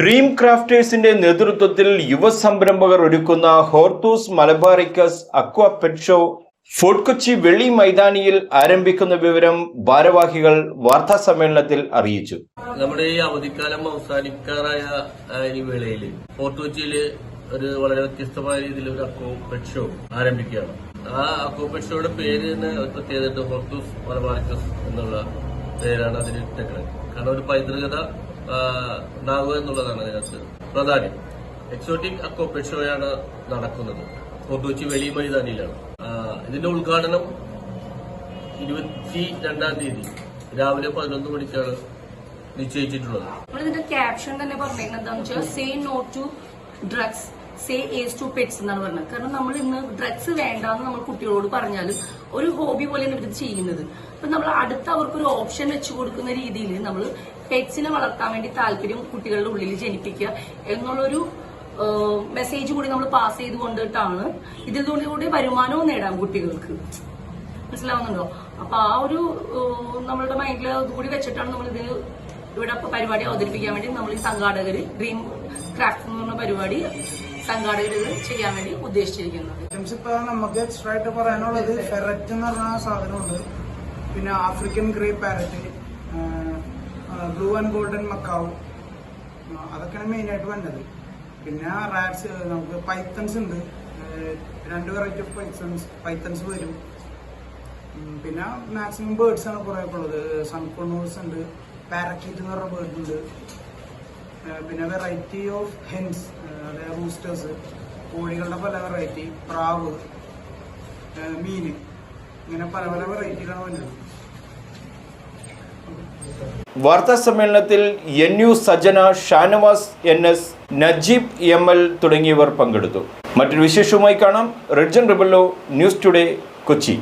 Dream ക്രാഫ്റ്റേഴ്സിന്റെ നേതൃത്വത്തിൽ യുവസംരംഭകർ ഒരുക്കുന്ന Hortus Malabaricus aqua pet show fort Kochi വെള്ളി മൈതാനിയിൽ ആരംഭിക്കുന്ന വിവരം ഭാരവാഹികൾ വാർത്താ സമ്മേളനത്തിൽ അറിയിച്ചു. നമ്മുടെ ഈ അവധിക്കാലം അവസാനിക്കാറായ ഈ വേളയിൽ ഫോർട്ട് കൊച്ചിയിൽ ഒരു വളരെ വ്യത്യസ്തമായ രീതിയിൽ ഒരു അക്വ പെറ്റ് ഷോ ആരംഭിക്കുകയാണ്. ആ അക്വ പെറ്റ് ഷോയുടെ പേര് തന്നെ പ്രത്യേകത ഹോർത്തൂസ് മലബാറിക്കസ് എന്നുള്ള പേരാണ് അതിന് ഇട്ടേക്കുന്നത്. കാരണം ഒരു പൈതൃകത ഉണ്ടാകുക എന്നുള്ളതാണ് അതിനകത്ത് പ്രാധാന്യം. എക്സോട്ടിക് അക്വ പെറ്റ് ഷോയാണ് നടക്കുന്നത്. ഫോർട്ട് കൊച്ചി വെളി മൈതാനിയിലാണ്. ഇതിന്റെ ഉദ്ഘാടനം 22-ാം തീയതി രാവിലെ 11 മണിക്കാണ് നിശ്ചയിച്ചിട്ടുള്ളത്. ഇതിന്റെ ക്യാപ്ഷൻ തന്നെ പറഞ്ഞിരിക്കുന്നത് എന്താണെന്ന് വെച്ചാൽ say no to drugs, say yes to pets എന്നാണ് പറഞ്ഞത്. കാരണം നമ്മൾ ഇന്ന് ഡ്രഗ്സ് വേണ്ടാന്ന് നമ്മൾ കുട്ടികളോട് പറഞ്ഞാലും ഒരു ഹോബി പോലെയാണ് ഇവർ ചെയ്യുന്നത്. അപ്പൊ നമ്മൾ അടുത്ത് അവർക്കൊരു ഓപ്ഷൻ വെച്ചു കൊടുക്കുന്ന രീതിയിൽ നമ്മൾ പെറ്റ്സിനെ വളർത്താൻ വേണ്ടി താല്പര്യം കുട്ടികളുടെ ഉള്ളിൽ ജനിപ്പിക്കുക എന്നുള്ളൊരു മെസ്സേജ് കൂടി നമ്മൾ പാസ് ചെയ്ത് കൊണ്ടിട്ടാണ് ഇതിലൂടെ വരുമാനവും നേടാം കുട്ടികൾക്ക്. മനസ്സിലാവുന്നുണ്ടോ? അപ്പൊ ആ ഒരു നമ്മളുടെ മൈൻഡിൽ അതുകൂടി വെച്ചിട്ടാണ് നമ്മൾ ഇതിന് ഇവിടെ പരിപാടി അവതരിപ്പിക്കാൻ വേണ്ടി നമ്മൾ ഈ സംഘാടകര് ഡ്രീം ക്രാഫ്റ്റ് എന്ന് പറഞ്ഞ പരിപാടി സംഘാടകർ ചെയ്യാൻ വേണ്ടി ഉദ്ദേശിച്ചിരിക്കുന്നത്. ഇപ്പൊ നമുക്ക് എക്സ്ട്രാ ആയിട്ട് പറയാനുള്ളത് ഫെററ്റ് എന്ന് പറഞ്ഞ സാധനമുണ്ട്, പിന്നെ African grey parrot, blue and golden macaw, അതൊക്കെയാണ് മെയിൻ ആയിട്ട് വേണ്ടത്. പിന്നെ റാറ്റ്സ്, നമുക്ക് പൈത്തൺസ് ഉണ്ട്, 2 വെറൈറ്റി ഓഫ് പൈത്തൺസ് വരും. പിന്നെ മാക്സിമം ബേർഡ്സ് ആണ് കുറെ ഉള്ളത്. സൺകൊണൂസ് ഉണ്ട്, പാരക്കീറ്റ് എന്ന് പറഞ്ഞ ബേർഡ് ഉണ്ട്. പിന്നെ വെറൈറ്റി ഓഫ് ഹെൻസ്, അതായത് റൂസ്റ്റേഴ്സ്, കോഴികളുടെ പല വെറൈറ്റി, പ്രാവ്, മീന്, ഇങ്ങനെ പല പല വെറൈറ്റികളാണ് വേണ്ടത്. വാർത്താ സമ്മേളനത്തിൽ NU Sajana, Shanavas NS, Najeeb ML തുടങ്ങിയവർ പങ്കെടുത്തു. മറ്റൊരു വിശേഷവുമായി കാണാം. റെഡ്ജൻ റിബല്ലോ, ന്യൂസ് ടുഡേ, കൊച്ചി.